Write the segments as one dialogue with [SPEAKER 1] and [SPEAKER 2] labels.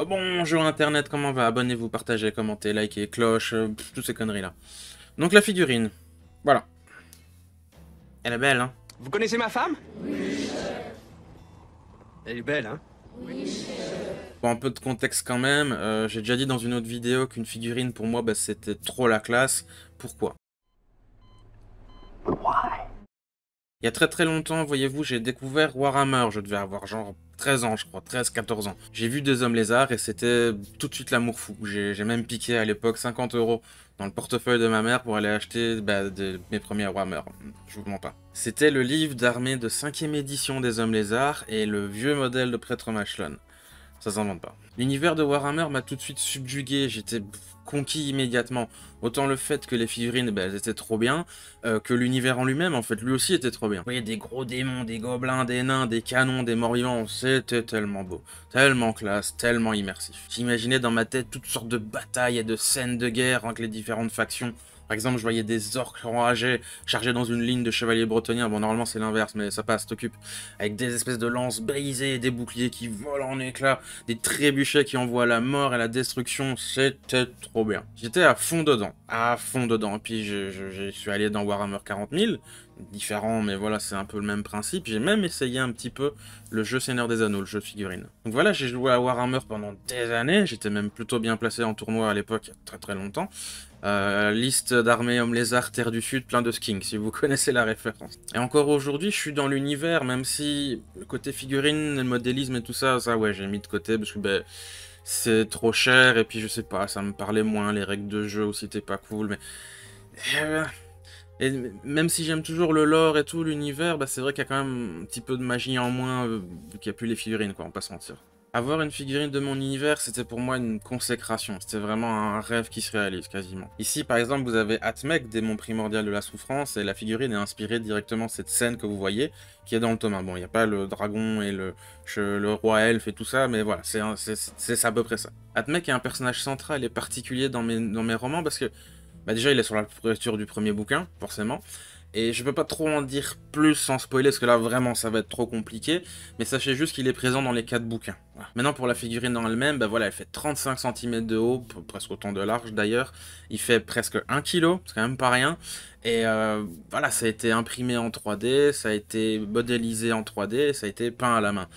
[SPEAKER 1] Oh, bonjour Internet, comment va? Abonnez-vous, partagez, commentez, likez, cloche, toutes ces conneries-là. Donc la figurine, voilà. Elle est belle, hein?
[SPEAKER 2] Vous connaissez ma femme? Elle est belle, hein?
[SPEAKER 1] Bon, un peu de contexte quand même, j'ai déjà dit dans une autre vidéo qu'une figurine, pour moi, bah, c'était trop la classe. Pourquoi? Il y a très très longtemps, voyez-vous, j'ai découvert Warhammer, je devais avoir genre 13 ans, je crois, 13-14 ans. J'ai vu des hommes lézards et c'était tout de suite l'amour fou. J'ai même piqué à l'époque 50 € dans le portefeuille de ma mère pour aller acheter mes premiers Warhammer, je vous mens pas. C'était le livre d'armée de 5e édition des hommes lézards et le vieux modèle de prêtre Machlon. Ça s'invente pas. L'univers de Warhammer m'a tout de suite subjugué, j'étais conquis immédiatement. Autant le fait que les figurines, bah, elles étaient trop bien, que l'univers en lui-même, en fait, lui aussi était trop bien. Vous voyez, des gros démons, des gobelins, des nains, des canons, des morts-vivants, c'était tellement beau, tellement classe, tellement immersif. J'imaginais dans ma tête toutes sortes de batailles et de scènes de guerre entre les différentes factions. Par exemple, je voyais des orques enragés, chargés dans une ligne de chevaliers bretoniens. Bon, normalement, c'est l'inverse, mais ça passe, t'occupe. Avec des espèces de lances brisées, des boucliers qui volent en éclats, des trébuchets qui envoient la mort et la destruction. C'était trop bien. J'étais à fond dedans. À fond dedans. Et puis, je suis allé dans Warhammer 40 000. Différent, mais voilà, c'est un peu le même principe. J'ai même essayé un petit peu le jeu Seigneur des Anneaux, le jeu de figurines. Donc voilà, j'ai joué à Warhammer pendant des années. J'étais même plutôt bien placé en tournoi à l'époque, il y a très très longtemps. Liste d'armées hommes lézards, Terre du Sud, plein de skins, si vous connaissez la référence. Et encore aujourd'hui, je suis dans l'univers, même si le côté figurine, le modélisme et tout ça, ouais, j'ai mis de côté, parce que ben, c'est trop cher, et puis je sais pas, ça me parlait moins, les règles de jeu aussi, c'était pas cool, mais... Et même si j'aime toujours le lore et tout, l'univers, bah c'est vrai qu'il y a quand même un petit peu de magie en moins, vu qu'il n'y a plus les figurines, quoi, on va pas se mentir. Avoir une figurine de mon univers, c'était pour moi une consécration. C'était vraiment un rêve qui se réalise, quasiment. Ici, par exemple, vous avez Atmec, démon primordial de la souffrance, et la figurine est inspirée directement de cette scène que vous voyez, qui est dans le tome 1. Bon, il n'y a pas le dragon et le roi elfe et tout ça, mais voilà, c'est à peu près ça. Atmec est un personnage central et particulier dans mes romans, parce que bah déjà, il est sur la couverture du premier bouquin, forcément. Et je peux pas trop en dire plus sans spoiler, parce que là, vraiment, ça va être trop compliqué. Mais sachez juste qu'il est présent dans les 4 bouquins. Voilà. Maintenant, pour la figurine en elle-même, bah voilà, elle fait 35 cm de haut, presque autant de large d'ailleurs. Il fait presque 1 kg, c'est quand même pas rien. Et voilà, ça a été imprimé en 3D, ça a été modélisé en 3D, ça a été peint à la main.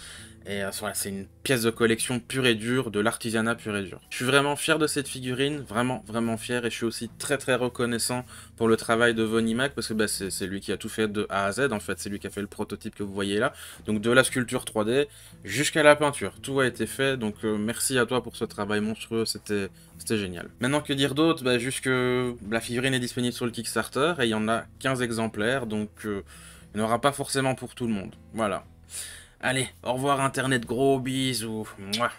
[SPEAKER 1] Et voilà, c'est une pièce de collection pure et dure, de l'artisanat pur et dur. Je suis vraiment fier de cette figurine, vraiment, vraiment fier, et je suis aussi très très reconnaissant pour le travail de Von Imac, parce que bah, c'est lui qui a tout fait de A à Z, en fait, c'est lui qui a fait le prototype que vous voyez là, donc de la sculpture 3D jusqu'à la peinture, tout a été fait, donc merci à toi pour ce travail monstrueux, c'était génial. Maintenant, que dire d'autre? Bah, juste que la figurine est disponible sur le Kickstarter, et il y en a 15 exemplaires, donc il n'y en aura pas forcément pour tout le monde, voilà. Allez, au revoir Internet, gros bisous. Mouah.